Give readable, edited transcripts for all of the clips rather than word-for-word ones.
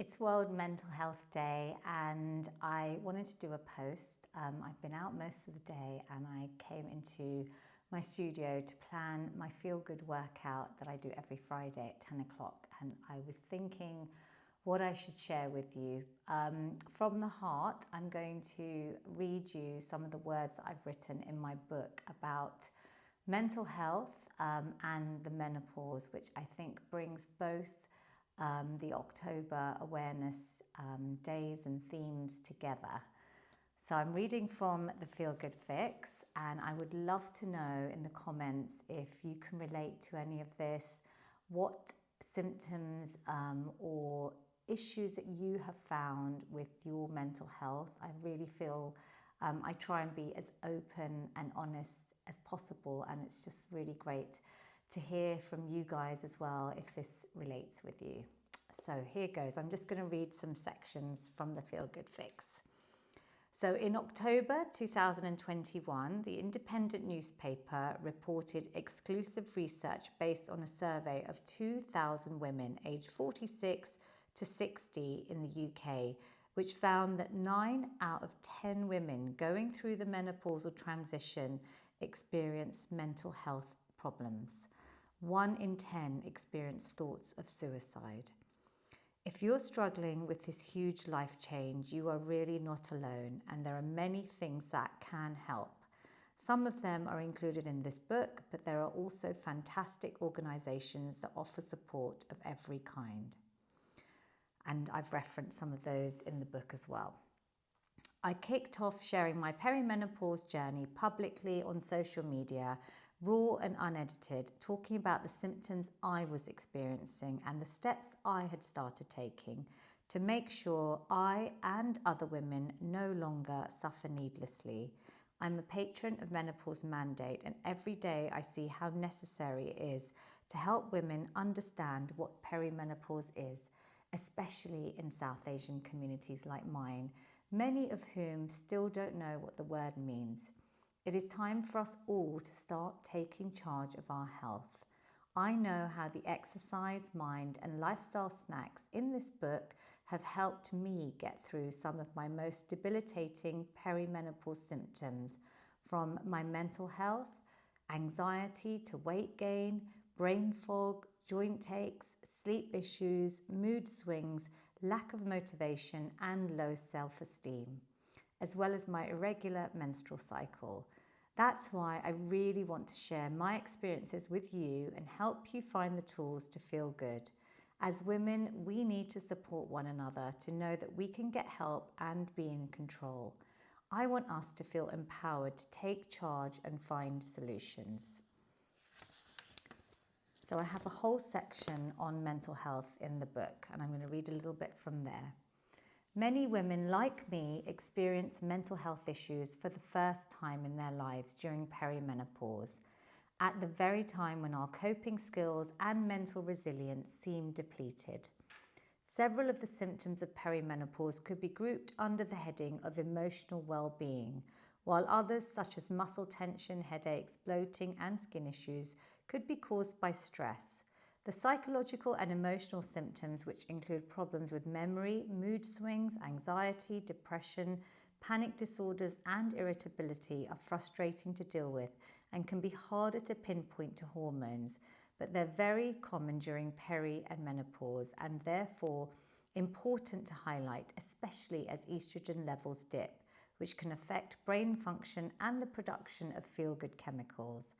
It's World Mental Health Day and I wanted to do a post. I've been out most of the day and I came into my studio to plan my Feel Good workout that I do every Friday at 10 o'clock, and I was thinking what I should share with you. From the heart, I'm going to read you some of the words that I've written in my book about mental health and the menopause, which I think brings both the October awareness days and themes together. So I'm reading from the Feel Good Fix, and I would love to know in the comments if you can relate to any of this, what symptoms or issues that you have found with your mental health. I really feel I try and be as open and honest as possible, and it's just really great to hear from you guys as well if this relates with you. So here goes. I'm just going to read some sections from the Feel Good Fix. So in October 2021, the independent newspaper reported exclusive research based on a survey of 2,000 women aged 46 to 60 in the UK, which found that 9 out of 10 women going through the menopausal transition experience mental health problems. 1 in 10 experience thoughts of suicide. If you're struggling with this huge life change, you are really not alone, and there are many things that can help. Some of them are included in this book, but there are also fantastic organisations that offer support of every kind. And I've referenced some of those in the book as well. I kicked off sharing my perimenopause journey publicly on social media, raw and unedited, talking about the symptoms I was experiencing and the steps I had started taking to make sure I and other women no longer suffer needlessly. I'm a patron of Menopause Mandate, and every day I see how necessary it is to help women understand what perimenopause is, especially in South Asian communities like mine, many of whom still don't know what the word means. It is time for us all to start taking charge of our health. I know how the exercise, mind, and lifestyle snacks in this book have helped me get through some of my most debilitating perimenopause symptoms, from my mental health, anxiety to weight gain, brain fog, joint aches, sleep issues, mood swings, lack of motivation, and low self-esteem, as well as my irregular menstrual cycle. That's why I really want to share my experiences with you and help you find the tools to feel good. As women, we need to support one another to know that we can get help and be in control. I want us to feel empowered to take charge and find solutions. So I have a whole section on mental health in the book, and I'm going to read a little bit from there. Many women like me experience mental health issues for the first time in their lives during perimenopause, at the very time when our coping skills and mental resilience seem depleted. Several of the symptoms of perimenopause could be grouped under the heading of emotional well-being, while others, such as muscle tension, headaches, bloating, and skin issues, could be caused by stress. The psychological and emotional symptoms, which include problems with memory, mood swings, anxiety, depression, panic disorders, and irritability, are frustrating to deal with and can be harder to pinpoint to hormones, but they're very common during peri and menopause and therefore important to highlight, especially as estrogen levels dip, which can affect brain function and the production of feel-good chemicals.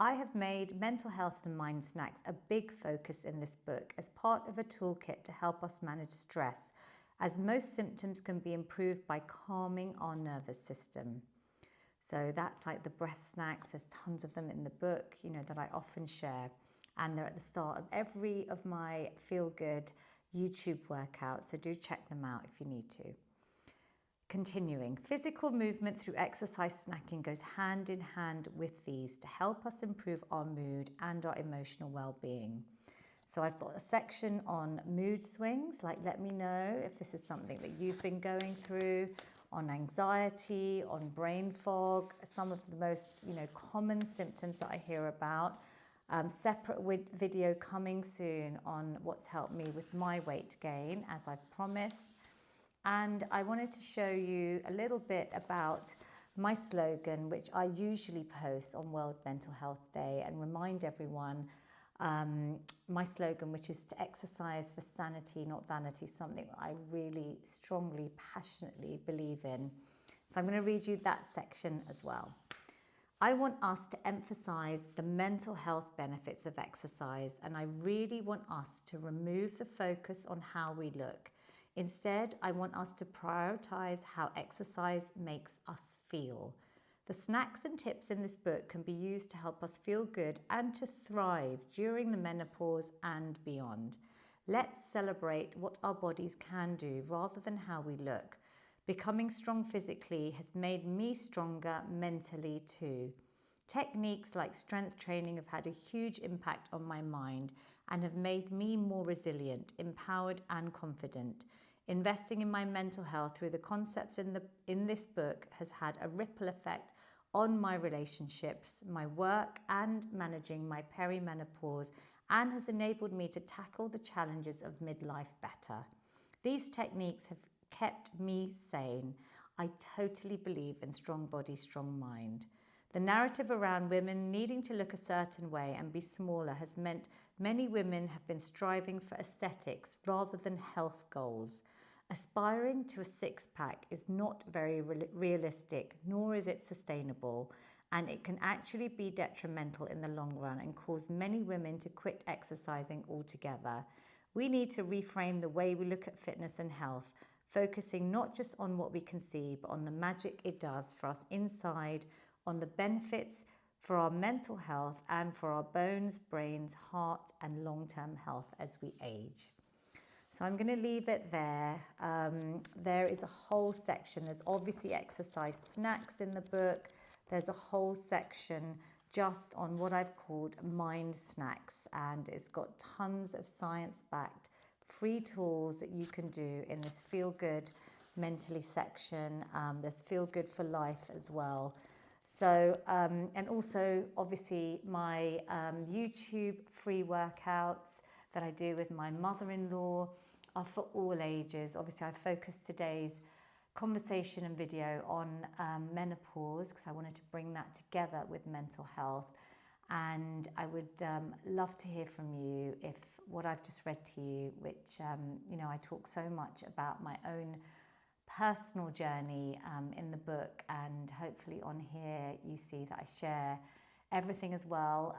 I have made mental health and mind snacks a big focus in this book as part of a toolkit to help us manage stress, as most symptoms can be improved by calming our nervous system. So that's like the breath snacks. There's tons of them in the book, that I often share. And they're at the start of every of my Feel Good YouTube workouts. So do check them out if you need to. Continuing, physical movement through exercise snacking goes hand in hand with these to help us improve our mood and our emotional well-being. So I've got a section on mood swings, like let me know if this is something that you've been going through, on anxiety, on brain fog, some of the most common symptoms that I hear about. Separate video coming soon on what's helped me with my weight gain, as I've promised. And I wanted to show you a little bit about my slogan, which I usually post on World Mental Health Day, and remind everyone my slogan, which is to exercise for sanity, not vanity, something that I really strongly, passionately believe in. So I'm going to read you that section as well. I want us to emphasize the mental health benefits of exercise, and I really want us to remove the focus on how we look. Instead, I want us to prioritize how exercise makes us feel. The snacks and tips in this book can be used to help us feel good and to thrive during the menopause and beyond. Let's celebrate what our bodies can do rather than how we look. Becoming strong physically has made me stronger mentally too. Techniques like strength training have had a huge impact on my mind and have made me more resilient, empowered, and confident. Investing in my mental health through the concepts in this book has had a ripple effect on my relationships, my work, and managing my perimenopause, and has enabled me to tackle the challenges of midlife better. These techniques have kept me sane. I totally believe in strong body, strong mind. The narrative around women needing to look a certain way and be smaller has meant many women have been striving for aesthetics rather than health goals. Aspiring to a six-pack is not very realistic, nor is it sustainable, and it can actually be detrimental in the long run and cause many women to quit exercising altogether. We need to reframe the way we look at fitness and health, focusing not just on what we can see, but on the magic it does for us inside, on the benefits for our mental health and for our bones, brains, heart, and long-term health as we age. So I'm going to leave it there. There is a whole section. There's obviously exercise snacks in the book. There's a whole section just on what I've called mind snacks, and it's got tons of science-backed free tools that you can do in this Feel Good mentally section. There's Feel Good for life as well. So, and also obviously my YouTube free workouts that I do with my mother-in-law are for all ages. Obviously, I focused today's conversation and video on menopause because I wanted to bring that together with mental health. And I would love to hear from you if what I've just read to you, which, I talk so much about my own personal journey in the book, and hopefully on here you see that I share everything as well.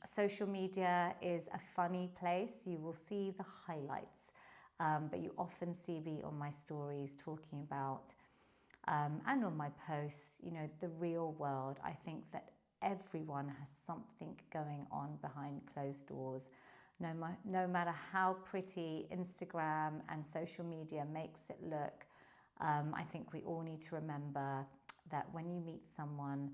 Social media is a funny place. You will see the highlights, but you often see me on my stories talking about, and on my posts, the real world. I think that everyone has something going on behind closed doors. No matter how pretty Instagram and social media makes it look, I think we all need to remember that when you meet someone,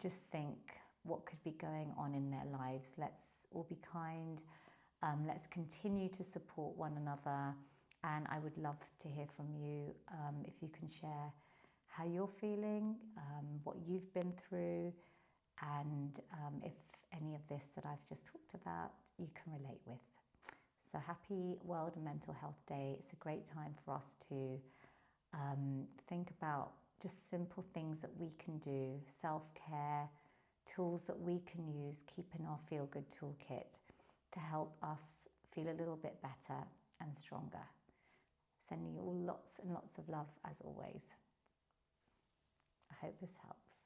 just think what could be going on in their lives. Let's all be kind. Let's continue to support one another. And I would love to hear from you if you can share how you're feeling, what you've been through, and if any of this that I've just talked about you can relate with. So happy World Mental Health Day. It's a great time for us to think about just simple things that we can do, self-care, tools that we can use, keeping our Feel Good Toolkit to help us feel a little bit better and stronger. Sending you all lots and lots of love as always. I hope this helps.